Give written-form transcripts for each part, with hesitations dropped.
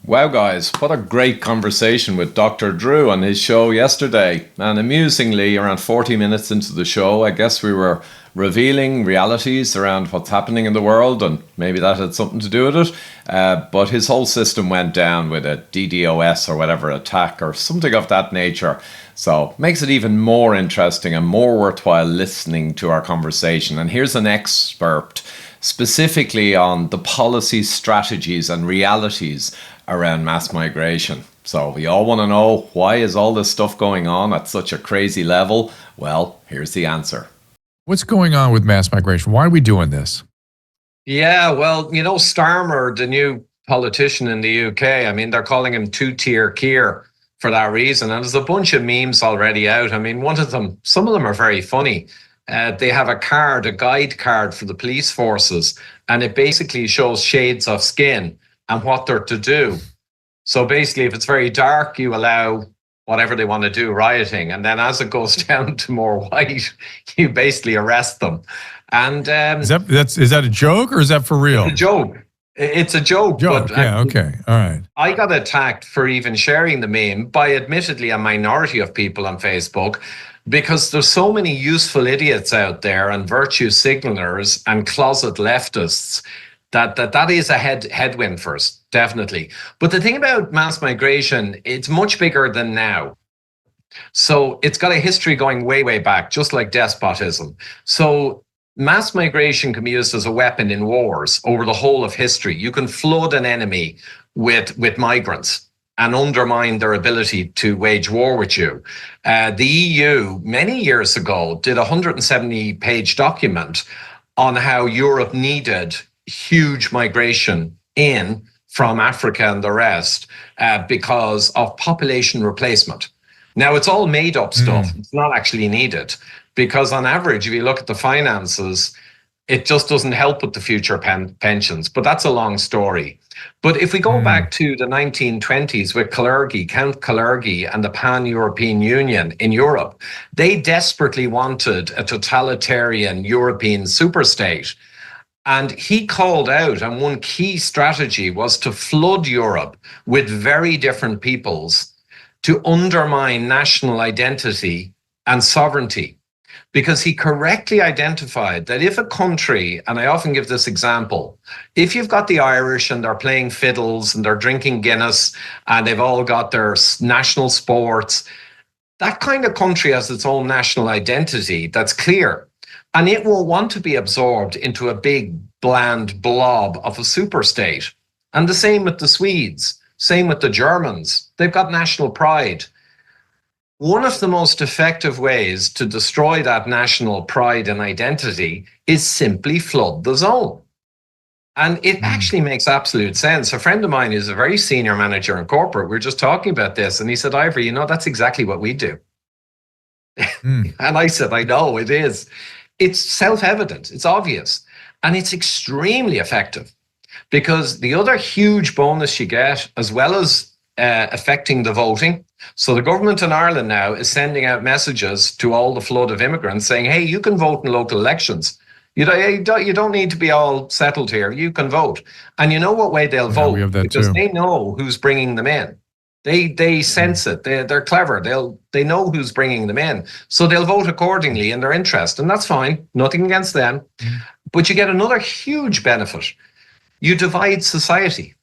Wow, guys, what a great conversation with Dr. Drew on his show yesterday. And amusingly, around 40 minutes into the show, I guess we were revealing realities around what's happening in the world, and maybe that had something to do with it. But his whole system went down with a DDoS or whatever attack or something of that nature. So makes it even more interesting and more worthwhile listening to our conversation. And here's an excerpt specifically on the policy strategies and realities around mass migration. So we all want to know, why is all this stuff going on at such a crazy level? Well, here's the answer. What's going on with mass migration? Why are we doing this? Yeah, well, Starmer, the new politician in the UK, I mean, they're calling him two-tier Keir for that reason. And there's a bunch of memes already out. I mean, some of them are very funny. They have a guide card for the police forces, and it basically shows shades of skin and what they're to do. So basically, if it's very dark, you allow whatever they want to do, rioting. And then as it goes down to more white, you basically arrest them. And is that a joke, or is that for real? It's a joke. It's a joke. But yeah, okay. All right. I got attacked for even sharing the meme by admittedly a minority of people on Facebook, because there's so many useful idiots out there and virtue signalers and closet leftists that is a headwind for us, definitely. But the thing about mass migration, it's much bigger than now. So it's got a history going way, way back, just like despotism. So mass migration can be used as a weapon in wars over the whole of history. You can flood an enemy with migrants and undermine their ability to wage war with you. The EU, many years ago, did a 170-page document on how Europe needed huge migration in from Africa and the rest because of population replacement. Now, it's all made up stuff. It's not actually needed, because on average, if you look at the finances, it just doesn't help with the future pensions. But that's a long story. But if we go back to the 1920s with Count Kalergi and the Pan-European Union in Europe, they desperately wanted a totalitarian European superstate. And he called out, and one key strategy was to flood Europe with very different peoples to undermine national identity and sovereignty. Because he correctly identified that if a country, and I often give this example, if you've got the Irish and they're playing fiddles and they're drinking Guinness and they've all got their national sports, that kind of country has its own national identity that's clear. And it will want to be absorbed into a big, bland blob of a superstate. And the same with the Swedes, same with the Germans. They've got national pride. One of the most effective ways to destroy that national pride and identity is simply flood the zone. And it actually makes absolute sense. A friend of mine is a very senior manager in corporate. We were just talking about this, and he said, Ivory, that's exactly what we do. And I said, I know, it is. It's self-evident, it's obvious, and it's extremely effective, because the other huge bonus you get, as well as affecting the voting. So the government in Ireland now is sending out messages to all the flood of immigrants saying, hey, you can vote in local elections. You don't need to be all settled here. You can vote. And you know what way they'll vote? We have that because too. They know who's bringing them in. They sense it. They're clever. They know who's bringing them in. So they'll vote accordingly in their interest. And that's fine. Nothing against them. But you get another huge benefit. You divide society.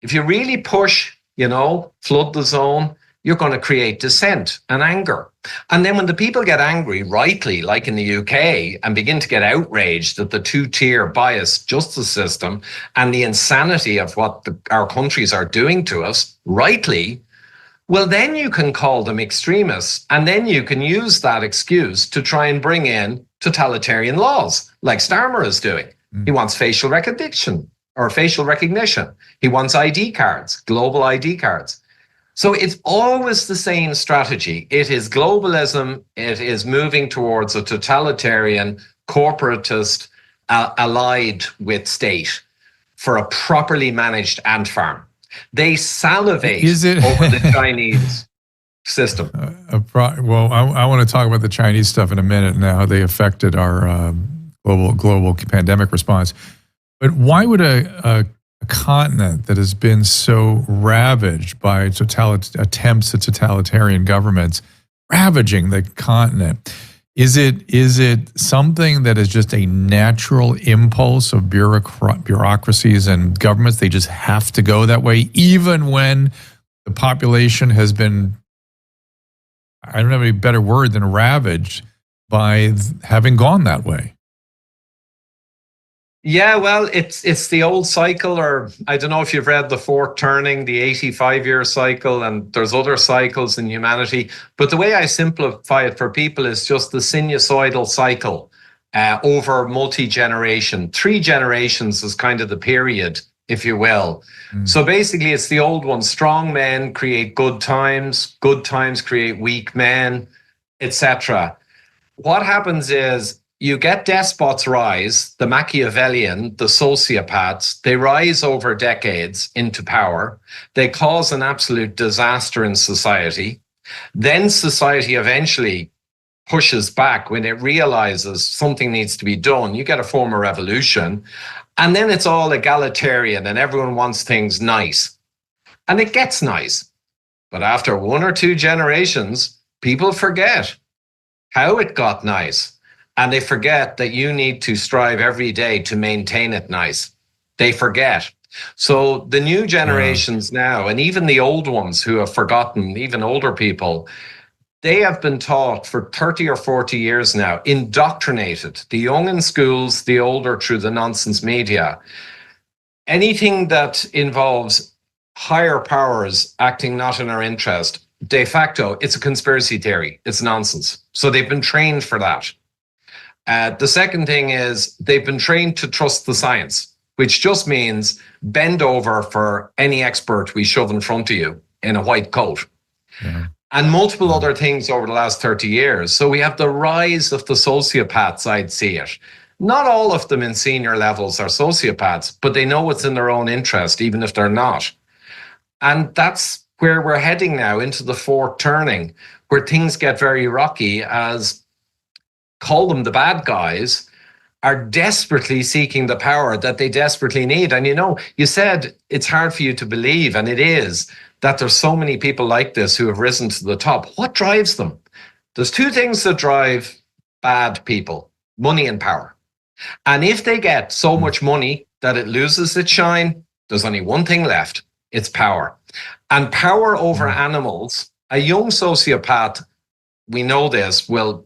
If you really push, flood the zone, you're going to create dissent and anger. And then when the people get angry, rightly, like in the UK, and begin to get outraged at the two-tier biased justice system and the insanity of what our countries are doing to us, rightly, well, then you can call them extremists, and then you can use that excuse to try and bring in totalitarian laws, like Starmer is doing. He wants facial recognition. He wants ID cards, global ID cards. So it's always the same strategy. It is globalism. It is moving towards a totalitarian, corporatist, allied with state for a properly managed ant farm. They salivate over the Chinese system. Well, I want to talk about the Chinese stuff in a minute and how they affected our global pandemic response. But why would a a continent that has been so ravaged by attempts at totalitarian governments, ravaging the continent. Is it something that is just a natural impulse of bureaucracies and governments? They just have to go that way, even when the population has been, I don't have any better word than ravaged by having gone that way. Yeah, well, it's the old cycle, or I don't know if you've read The Fourth Turning, the 85-year cycle, and there's other cycles in humanity. But the way I simplify it for people is just the sinusoidal cycle over multi-generation. 3 generations is kind of the period, if you will. So basically, it's the old one. Strong men create good times create weak men, etc. What happens is you get despots rise, the Machiavellian, the sociopaths, they rise over decades into power. They cause an absolute disaster in society. Then society eventually pushes back when it realizes something needs to be done. You get a form of revolution, and then it's all egalitarian and everyone wants things nice. And it gets nice. But after 1 or 2 generations, people forget how it got nice. And they forget that you need to strive every day to maintain it nice. They forget. So the new generations now, and even the old ones who have forgotten, even older people, they have been taught for 30 or 40 years now, indoctrinated, the young in schools, the older through the nonsense media. Anything that involves higher powers acting not in our interest, de facto, it's a conspiracy theory. It's nonsense. So they've been trained for that. The second thing is they've been trained to trust the science, which just means bend over for any expert we shove in front of you in a white coat. Yeah. And multiple other things over the last 30 years. So we have the rise of the sociopaths, I'd see it. Not all of them in senior levels are sociopaths, but they know it's in their own interest, even if they're not. And that's where we're heading now, into the fourth turning, where things get very rocky as, call them the bad guys, are desperately seeking the power that they desperately need. And you said it's hard for you to believe, and it is, that there's so many people like this who have risen to the top. What drives them? There's 2 things that drive bad people: money and power. And if they get so much money that it loses its shine, there's only one thing left. It's power. And power over animals. A young sociopath, we know this, will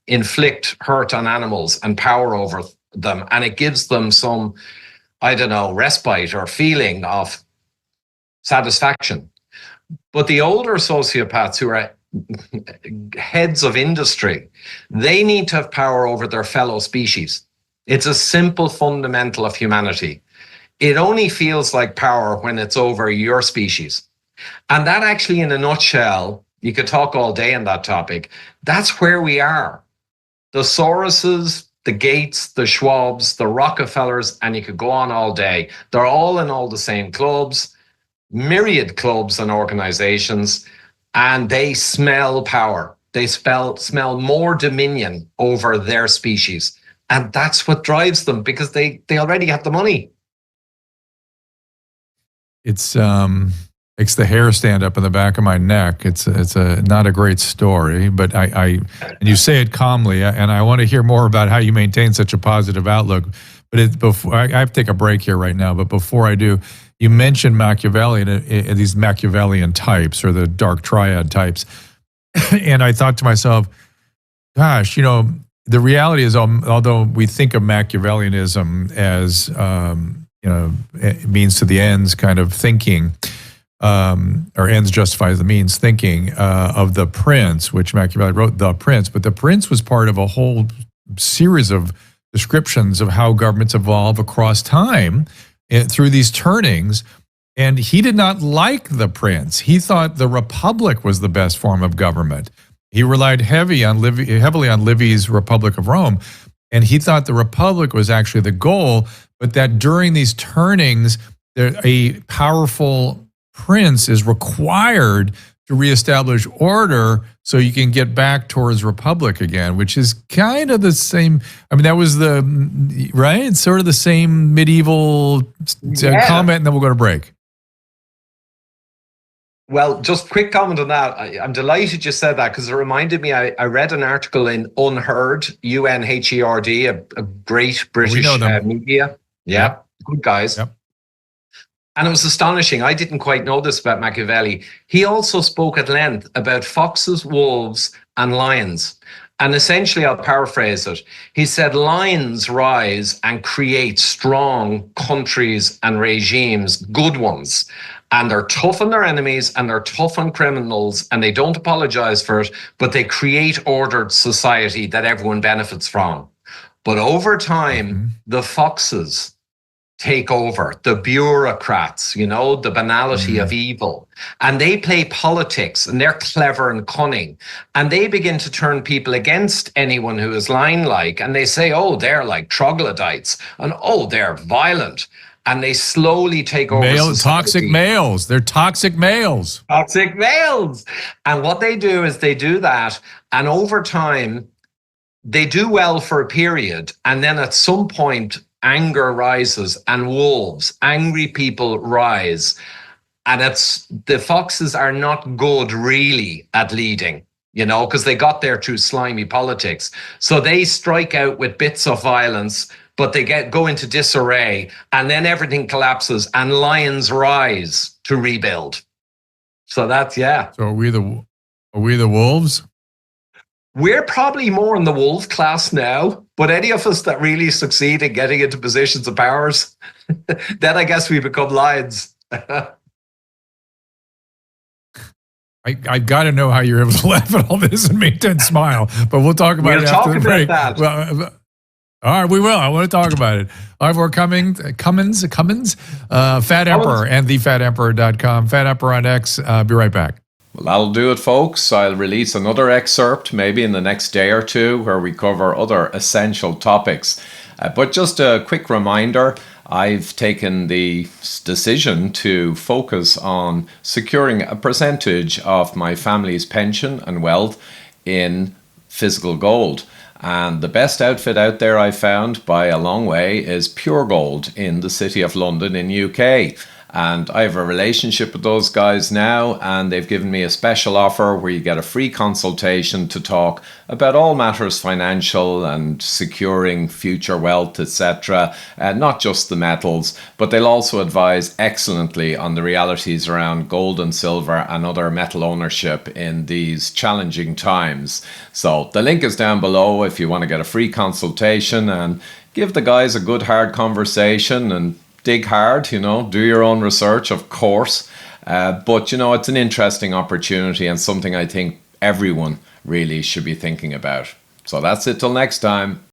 inflict hurt on animals and power over them. And it gives them some, I don't know, respite or feeling of satisfaction. But the older sociopaths who are heads of industry, they need to have power over their fellow species. It's a simple fundamental of humanity. It only feels like power when it's over your species. And that actually, in a nutshell, you could talk all day on that topic. That's where we are. The Soroses, the Gates, the Schwabs, the Rockefellers, and you could go on all day. They're all in all the same clubs, myriad clubs and organizations, and they smell power. They smell more dominion over their species. And that's what drives them, because they already have the money. It's makes the hair stand up in the back of my neck. It's a not a great story, but I and you say it calmly, and I want to hear more about how you maintain such a positive outlook. But before I have to take a break here right now, but before I do, you mentioned Machiavellian, these Machiavellian types, or the dark triad types, and I thought to myself, gosh, the reality is, although we think of Machiavellianism as means to the ends kind of thinking, or ends justifies the means thinking of The Prince, which Machiavelli wrote, The Prince. But The Prince was part of a whole series of descriptions of how governments evolve across time through these turnings. And he did not like The Prince. He thought the Republic was the best form of government. He relied heavily on Livy's Republic of Rome. And he thought the Republic was actually the goal, but that during these turnings, a powerful prince is required to reestablish order so you can get back towards republic again, which is kind of the same. I mean, that was right? It's sort of the same medieval comment, and then we'll go to break. Well, just quick comment on that. I'm delighted you said that, because it reminded me, I read an article in Unheard, UNHERD, a great British media. Yeah, good guys. Yep. And it was astonishing. I didn't quite know this about Machiavelli. He also spoke at length about foxes, wolves, and lions. And essentially, I'll paraphrase it. He said, lions rise and create strong countries and regimes, good ones. And they're tough on their enemies and they're tough on criminals, and they don't apologize for it, but they create ordered society that everyone benefits from. But over time, the foxes take over, the bureaucrats, the banality of evil. And they play politics, and they're clever and cunning. And they begin to turn people against anyone who is lion-like. And they say, oh, they're like troglodytes, and oh, they're violent. And they slowly take over society. Toxic males. They're toxic males. Toxic males. And what they do is they do that. And over time, they do well for a period. And then at some point, anger rises, and wolves, angry people rise. And the foxes are not good really at leading, because they got there through slimy politics. So they strike out with bits of violence, but they go into disarray, and then everything collapses and lions rise to rebuild. So that's, yeah. So are we the wolves? We're probably more in the wolf class now, but any of us that really succeed in getting into positions of powers, then I guess we become lions. I got to know how you're able to laugh at all this and maintain a smile, but we'll talk about it after the break. Well, all right, we will. I want to talk about it. All right, we're Cummins, Fat Emperor, and thefatemperor.com. Fat Emperor on X. Be right back. Well, that'll do it, folks. I'll release another excerpt maybe in the next day or two where we cover other essential topics. But just a quick reminder, I've taken the decision to focus on securing a percentage of my family's pension and wealth in physical gold. And the best outfit out there I found by a long way is Pure Gold in the City of London in UK. And I have a relationship with those guys now, and they've given me a special offer where you get a free consultation to talk about all matters financial and securing future wealth, etc. Not just the metals, but they'll also advise excellently on the realities around gold and silver and other metal ownership in these challenging times. So the link is down below if you want to get a free consultation and give the guys a good hard conversation and dig hard, do your own research, of course. But, it's an interesting opportunity and something I think everyone really should be thinking about. So that's it till next time.